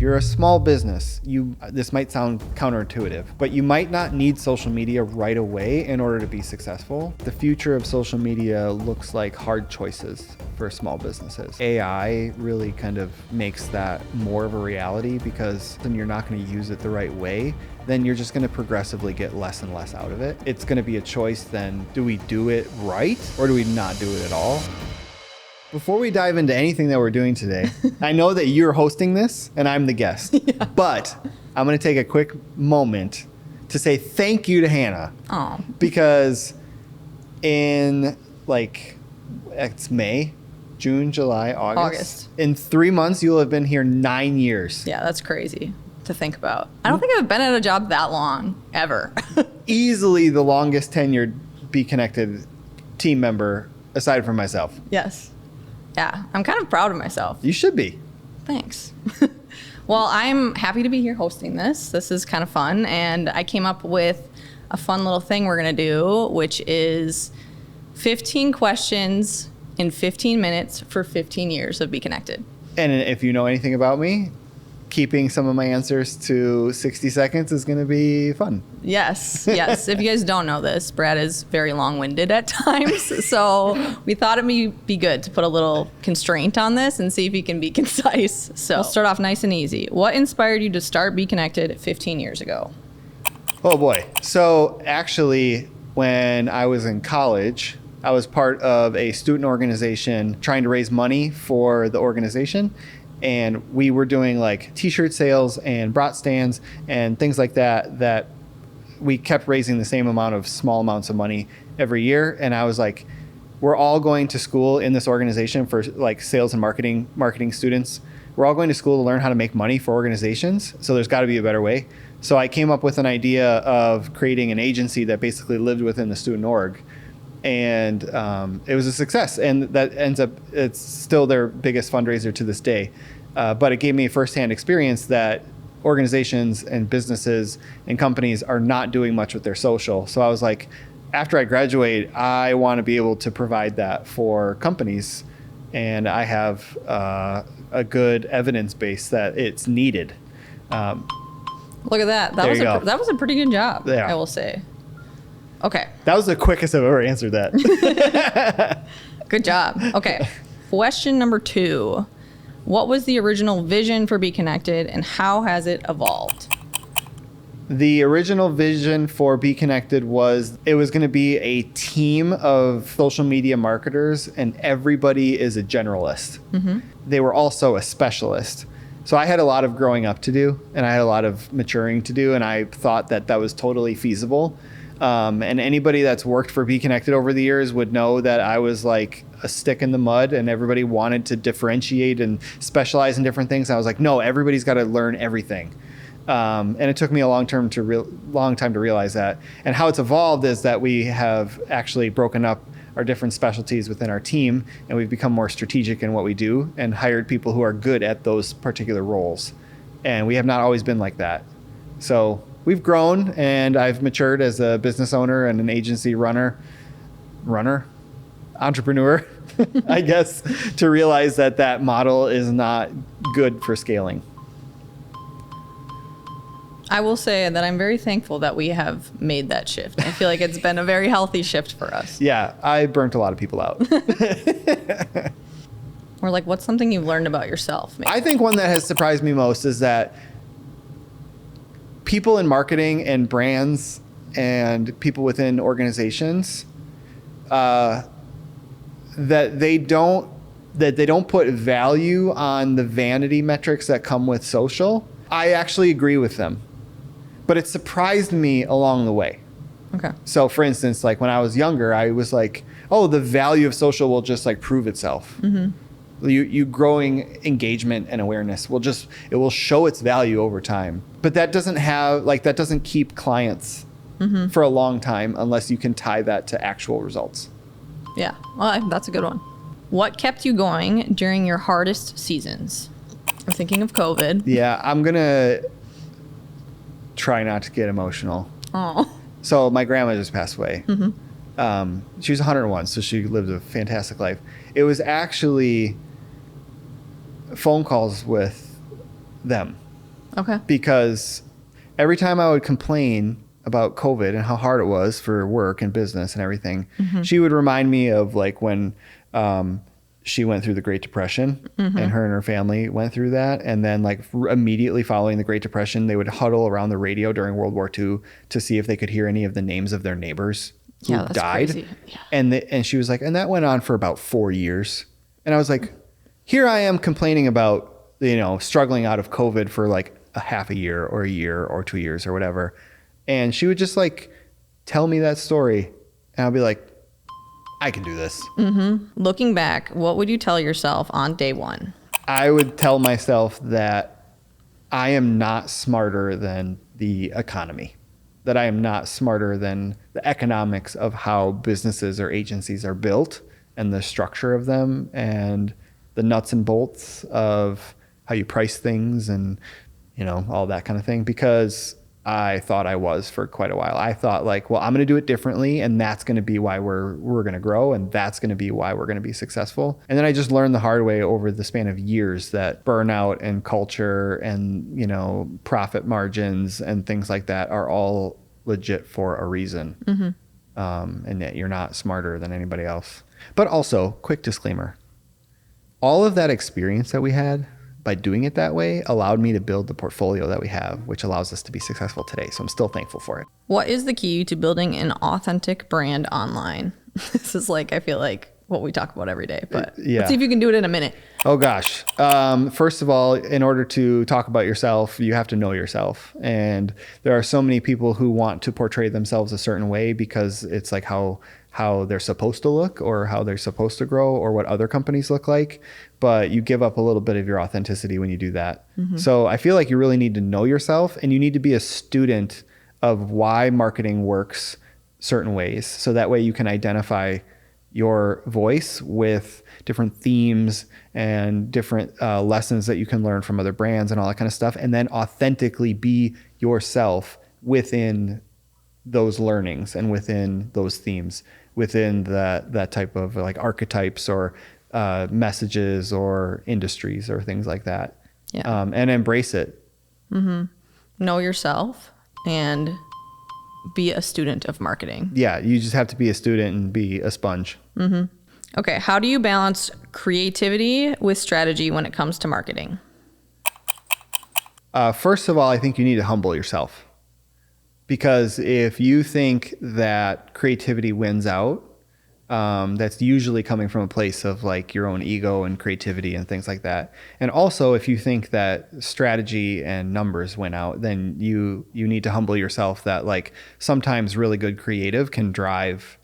you're a small business, this might sound counterintuitive, but you might not need social media right away in order to be successful. The future of social media looks like hard choices for small businesses. AI really kind of makes that more of a reality, because then you're not going to use it the right way, then you're just going to progressively get less and less out of it. It's going to be a choice then, do we do it right or do we not do it at all? Before we dive into anything that we're doing today, I know that you're hosting this and I'm the guest, but I'm going to take a quick moment to say thank you to Hannah. Because in it's May, June, July, August. In 3 months, you'll have been here 9 years. Yeah, that's crazy to think about. I don't think I've been at a job that long, ever. Easily the longest tenured BConnected team member, aside from myself. Yes. Yeah, I'm kind of proud of myself. You should be. Thanks. Well, I'm happy to be here hosting this. This is kind of fun, and I came up with a fun little thing we're going to do, which is 15 questions in 15 minutes for 15 years of BConnected. And if you know anything about me, keeping some of my answers to 60 seconds is going to be fun. Yes. If you guys don't know this, Brad is very long-winded at times. So we thought it would be good to put a little constraint on this and see if he can be concise. So we'll start off nice and easy. What inspired you to start BConnected 15 years ago? Oh boy. So actually, when I was in college, I was part of a student organization trying to raise money for the organization. And we were doing like t-shirt sales and brat stands and things like that we kept raising the same amount of small amounts of money every year. And I was like, we're all going to school in this organization for like sales and marketing students. We're all going to school to learn how to make money for organizations. So there's got to be a better way. So I came up with an idea of creating an agency that basically lived within the student org. And it was a success, and it's still their biggest fundraiser to this day. But it gave me a firsthand experience that organizations and businesses and companies are not doing much with their social. So I was like, after I graduate, I want to be able to provide that for companies. And I have a good evidence base that it's needed. Look at that. That was a pretty good job, yeah. I will say. Okay. That was the quickest I've ever answered that. Good job. Okay. Question number 2. What was the original vision for BConnected and how has it evolved? The original vision for BConnected was it was going to be a team of social media marketers, and everybody is a generalist. Mm-hmm. They were also a specialist. So I had a lot of growing up to do, and I had a lot of maturing to do, and I thought that was totally feasible. And anybody that's worked for BConnected over the years would know that I was like a stick in the mud, and everybody wanted to differentiate and specialize in different things. I was like, no, everybody's got to learn everything. And it took me a long time to realize that. And how it's evolved is that we have actually broken up our different specialties within our team, and we've become more strategic in what we do and hired people who are good at those particular roles. And we have not always been like that. So we've grown, and I've matured as a business owner and an agency entrepreneur, I guess, to realize that model is not good for scaling. I will say that I'm very thankful that we have made that shift. I feel like it's been a very healthy shift for us. Yeah, I burnt a lot of people out. Or like, what's something you've learned about yourself? Maybe? I think one that has surprised me most is that people in marketing and brands and people within organizations, that they don't put value on the vanity metrics that come with social. I actually agree with them, but it surprised me along the way. Okay. So for instance, like when I was younger, I was like, oh, the value of social will just like prove itself. Mm-hmm. You growing engagement and awareness it will show its value over time. But that doesn't keep clients mm-hmm. for a long time unless you can tie that to actual results. Yeah, well, that's a good one. What kept you going during your hardest seasons? I'm thinking of COVID. Yeah, I'm going to try not to get emotional. Oh. So my grandma just passed away. Mm-hmm. She was 101, so she lived a fantastic life. It was actually phone calls with them Okay. Because every time I would complain about COVID and how hard it was for work and business and everything, she would remind me of like when she went through the Great Depression and her family went through that. And then like immediately following the Great Depression, they would huddle around the radio during World War II to see if they could hear any of the names of their neighbors who that's died. crazy. Yeah. And she was like, and that went on for about 4 years. And I was like, here I am complaining about, struggling out of COVID for like a half a year or 2 years or whatever. And she would just like tell me that story. And I'll be like, I can do this. Looking back, what would you tell yourself on day one? I would tell myself that I am not smarter than the economy, that I am not smarter than the economics of how businesses or agencies are built and the structure of them and the nuts and bolts of how you price things and, all that kind of thing. Because I thought I was for quite a while. I thought like, well, I'm going to do it differently, and that's going to be why we're going to grow, and that's going to be why we're going to be successful. And then I just learned the hard way over the span of years that burnout and culture and, profit margins and things like that are all legit for a reason. And that you're not smarter than anybody else. But also, quick disclaimer, all of that experience that we had by doing it that way allowed me to build the portfolio that we have, which allows us to be successful today. So I'm still thankful for it. What is the key to building an authentic brand online? This is like, I feel like what we talk about every day, but let's see if you can do it in a minute. Oh gosh. First of all, in order to talk about yourself, you have to know yourself. And there are so many people who want to portray themselves a certain way because it's like how they're supposed to look or how they're supposed to grow or what other companies look like. But you give up a little bit of your authenticity when you do that. So I feel like you really need to know yourself, and you need to be a student of why marketing works certain ways. So that way you can identify your voice with different themes and different lessons that you can learn from other brands and all that kind of stuff. And then authentically be yourself within those learnings and within those themes, within that type of like archetypes or messages or industries or things like that. And embrace it. Know yourself and be a student of marketing. Yeah, you just have to be a student and be a sponge. Okay, how do you balance creativity with strategy when it comes to marketing? First of all, I think you need to humble yourself. Because if you think that creativity wins out, that's usually coming from a place of like your own ego and creativity and things like that. And also, if you think that strategy and numbers win out, then you need to humble yourself that like sometimes really good creative can drive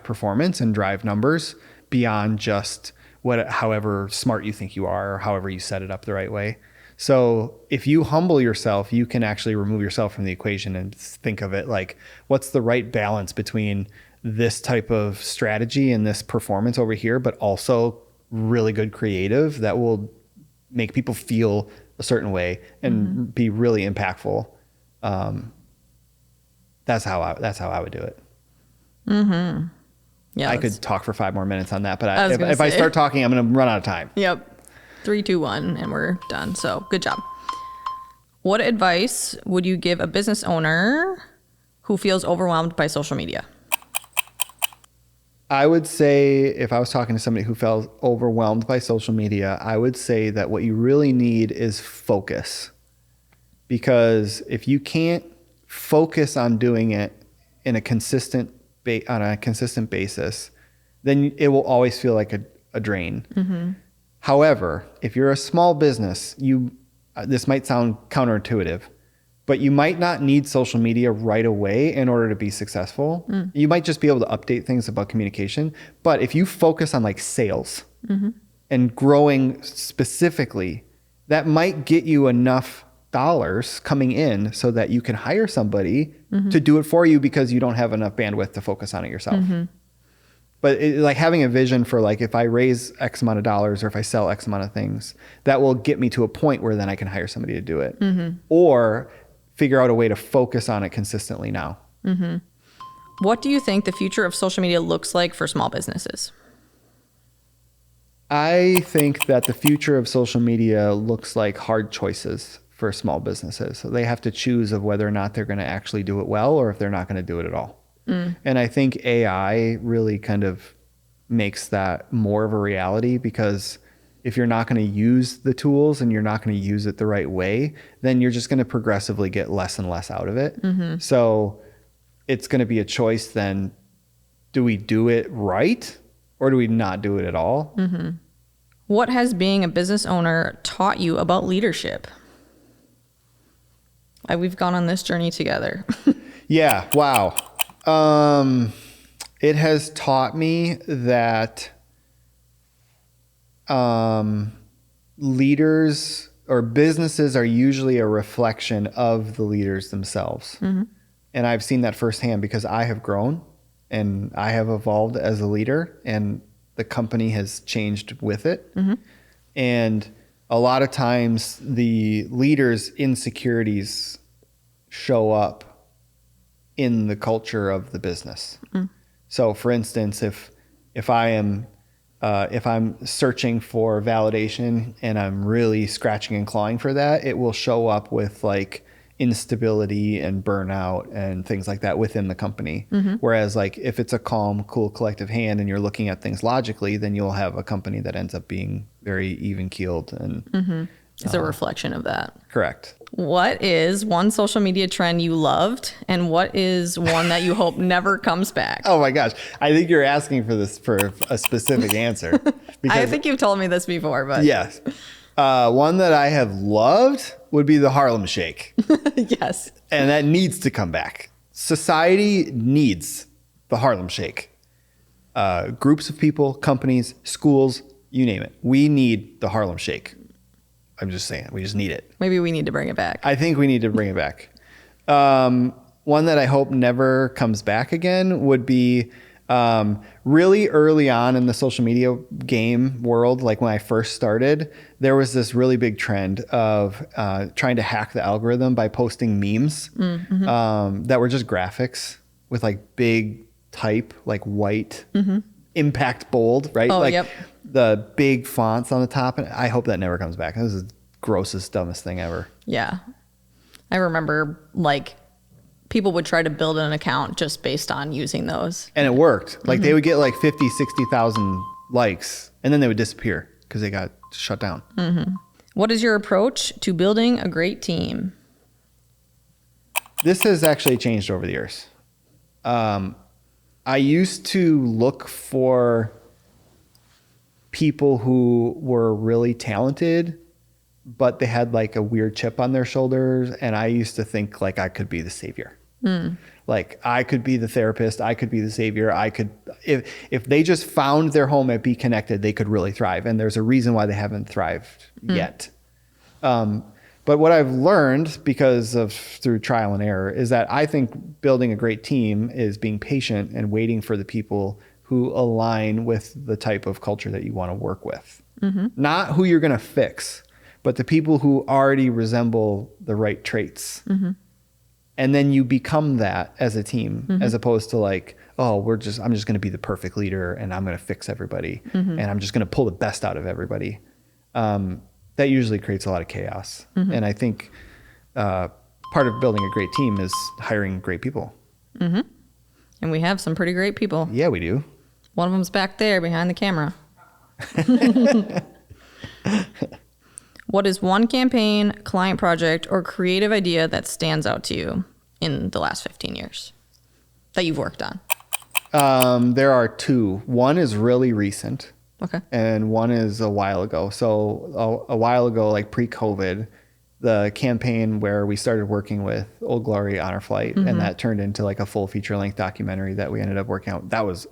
performance and drive numbers beyond just however smart you think you are or however you set it up the right way. So if you humble yourself, you can actually remove yourself from the equation and think of it like, what's the right balance between this type of strategy and this performance over here, but also really good creative that will make people feel a certain way and be really impactful. That's how I would do it. Yeah, I could talk for 5 more minutes on that, but if I start talking, I'm going to run out of time. Yep. 3, 2, 1, and we're done. So good job. What advice would you give a business owner who feels overwhelmed by social media? I would say if I was talking to somebody who felt overwhelmed by social media, I would say that what you really need is focus. Because if you can't focus on doing it in a consistent basis, then it will always feel like a drain. However, if you're a small business, this might sound counterintuitive, but you might not need social media right away in order to be successful. You might just be able to update things about communication. But if you focus on like sales and growing specifically, that might get you enough dollars coming in so that you can hire somebody to do it for you because you don't have enough bandwidth to focus on it yourself. But like having a vision for like, if I raise X amount of dollars or if I sell X amount of things, that will get me to a point where then I can hire somebody to do it. Or figure out a way to focus on it consistently now. What do you think the future of social media looks like for small businesses? I think that the future of social media looks like hard choices for small businesses. So they have to choose of whether or not they're going to actually do it well or if they're not going to do it at all. And I think AI really kind of makes that more of a reality, because if you're not going to use the tools and you're not going to use it the right way, then you're just going to progressively get less and less out of it. So it's going to be a choice then. Do we do it right or do we not do it at all? What has being a business owner taught you about leadership? We've gone on this journey together. Yeah. Wow. It has taught me that leaders or businesses are usually a reflection of the leaders themselves. And I've seen that firsthand because I have grown and I have evolved as a leader, and the company has changed with it. And a lot of times the leaders' insecurities show up in the culture of the business. So for instance, if I'm searching for validation and I'm really scratching and clawing for that, it will show up with like instability and burnout and things like that within the company. Whereas like if it's a calm, cool, collective hand and you're looking at things logically, then you'll have a company that ends up being very even keeled and It's a reflection of that. correct. What is one social media trend you loved, and what is one that you hope never comes back? Oh my gosh. I think you're asking for this for a specific answer. I think you've told me this before, but Yes. One that I have loved would be the Harlem Shake. yes. And that needs to come back. Society needs the Harlem Shake. Groups of people, companies, schools, you name it. We need the Harlem Shake. I'm just saying, we just need it. Maybe we need to bring it back. I think we need to bring it back. One that I hope never comes back again would be really early on in the social media game world. Like when I first started, there was this really big trend of trying to hack the algorithm by posting memes that were just graphics with like big type, like white, impact bold, right? Oh, like yep. the big fonts on the top. And I hope that never comes back. This is the grossest, dumbest thing ever. Yeah. I remember like people would try to build an account just based on using those. And it worked. Like they would get like 50, 60,000 likes and then they would disappear because they got shut down. What is your approach to building a great team? This has actually changed over the years. I used to look for people who were really talented, but they had like a weird chip on their shoulders. And I used to think like I could be the savior. Like I could be the therapist. I could be the savior. I could, if they just found their home at BConnected, they could really thrive. And there's a reason why they haven't thrived yet. But what I've learned through trial and error is that I think building a great team is being patient and waiting for the people who align with the type of culture that you want to work with. Not who you're going to fix, but the people who already resemble the right traits. And then you become that as a team, as opposed to like, oh, I'm just going to be the perfect leader and I'm going to fix everybody and I'm just going to pull the best out of everybody. That usually creates a lot of chaos. And I think part of building a great team is hiring great people. And we have some pretty great people. Yeah, we do. One of them's back there behind the camera. What is one campaign, client project, or creative idea that stands out to you in the last 15 years that you've worked on? There are two. One is really recent. Okay. And one is a while ago. So a while ago, like pre-COVID, the campaign where we started working with Old Glory Honor Flight, and that turned into like a full feature-length documentary that we ended up working out. That was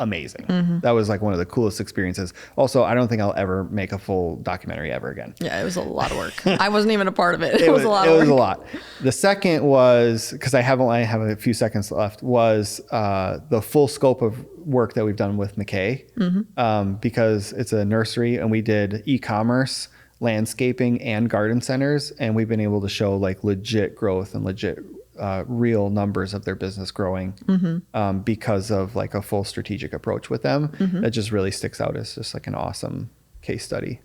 amazing. That was like one of the coolest experiences. Also, I don't think I'll ever make a full documentary ever again. Yeah, it was a lot of work. I wasn't even a part of it. It was a lot of work. It was a lot. The second was, because I have a few seconds left, was the full scope of work that we've done with McKay, because it's a nursery and we did e-commerce, landscaping, and garden centers. And we've been able to show like legit growth and legit real numbers of their business growing because of like a full strategic approach with them. That just really sticks out as just like an awesome case study.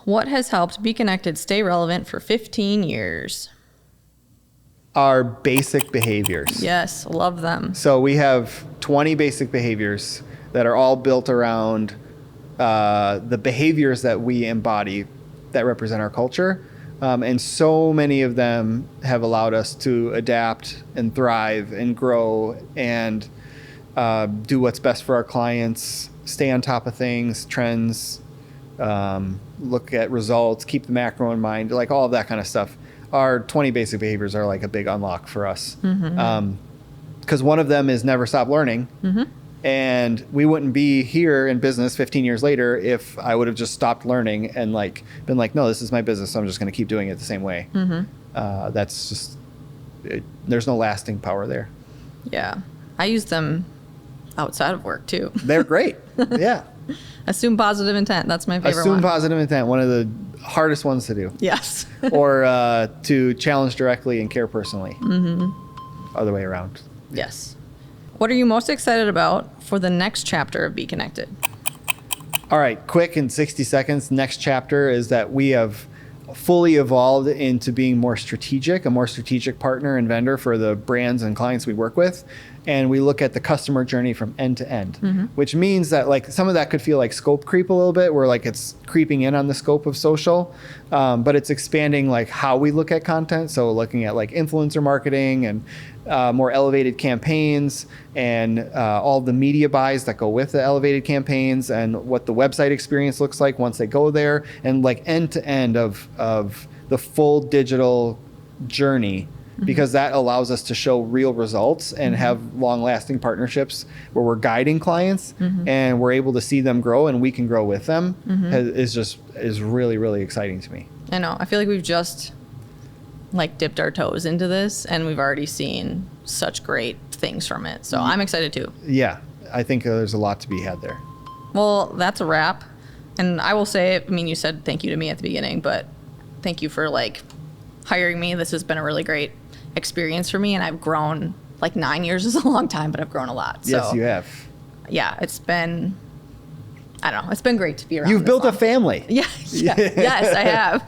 What has helped BConnected stay relevant for 15 years? Our basic behaviors. Yes, love them. So we have 20 basic behaviors that are all built around the behaviors that we embody that represent our culture. And so many of them have allowed us to adapt and thrive and grow and do what's best for our clients, stay on top of things, trends, look at results, keep the macro in mind, like all of that kind of stuff. Our 20 basic behaviors are like a big unlock for us. Because one of them is never stop learning. And we wouldn't be here in business 15 years later if I would have just stopped learning and like been like, no, this is my business, so I'm just going to keep doing it the same way. That's just, there's no lasting power there. Yeah. I use them outside of work too. They're great. Yeah. Assume positive intent. That's my favorite Assume one. positive intent, one of the hardest ones to do. Yes. Or to challenge directly and care personally. Other way around. Yes. What are you most excited about for the next chapter of BConnected? All right, quick in 60 seconds. Next chapter is that we have fully evolved into being more strategic, a more strategic partner and vendor for the brands and clients we work with. And we look at the customer journey from end to end, which means that like some of that could feel like scope creep a little bit, where like it's creeping in on the scope of social, but it's expanding like how we look at content. So looking at like influencer marketing and more elevated campaigns and all the media buys that go with the elevated campaigns and what the website experience looks like once they go there, and like end to end of the full digital journey. Because that allows us to show real results and have long-lasting partnerships where we're guiding clients and we're able to see them grow and we can grow with them is really, really exciting to me. I know. I feel like we've just like dipped our toes into this and we've already seen such great things from it. So I'm excited too. Yeah, I think there's a lot to be had there. Well, that's a wrap. And I will say, I mean, you said thank you to me at the beginning, but thank you for like hiring me. This has been a really great experience for me, and I've grown. Like 9 years is a long time, but I've grown a lot. So, Yes, you have. Yeah, it's been, I don't know, it's been great to be around. You've built a family. Yeah, yes, I have,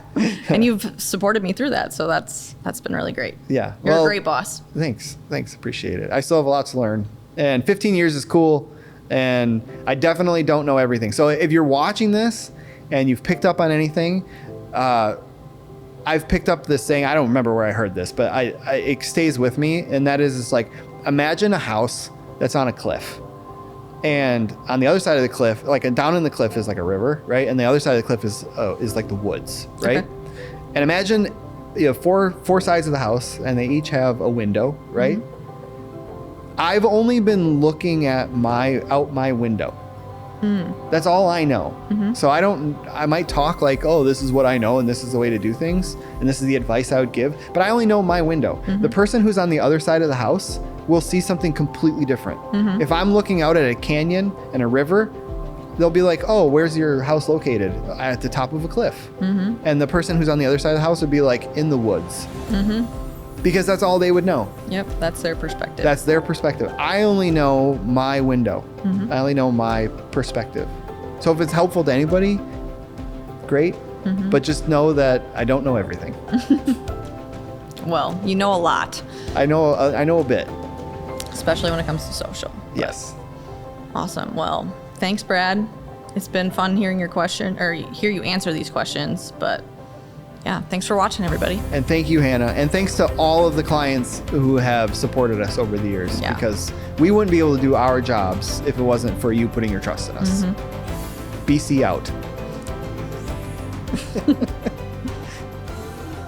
and you've supported me through that, so that's been really great. Yeah, You're a great boss. Thanks, appreciate it. I still have a lot to learn, and 15 years is cool, and I definitely don't know everything. So if you're watching this and you've picked up on anything, I've picked up this saying, I don't remember where I heard this, but it stays with me. And that is, it's like, imagine a house that's on a cliff. And on the other side of the cliff, like down in the cliff is like a river, right? And the other side of the cliff is like the woods, right? Okay. And imagine you have four sides of the house and they each have a window, right? I've only been looking at out my window. That's all I know. So I might talk like, oh, this is what I know and this is the way to do things and this is the advice I would give, but I only know my window. The person who's on the other side of the house will see something completely different. If I'm looking out at a canyon and a river, they'll be like, oh, where's your house located? At the top of a cliff. And the person who's on the other side of the house would be like in the woods. Because that's all they would know. Yep, that's their perspective. That's their perspective. I only know my window. I only know my perspective. So if it's helpful to anybody, great. But just know that I don't know everything. Well, you know a lot. I know a bit. Especially when it comes to social. Yes. Awesome. Well, thanks, Brad. It's been fun hearing your question or hear you answer these questions, but yeah, thanks for watching, everybody. And thank you, Hannah. And thanks to all of the clients who have supported us over the years, because we wouldn't be able to do our jobs if it wasn't for you putting your trust in us. BC out.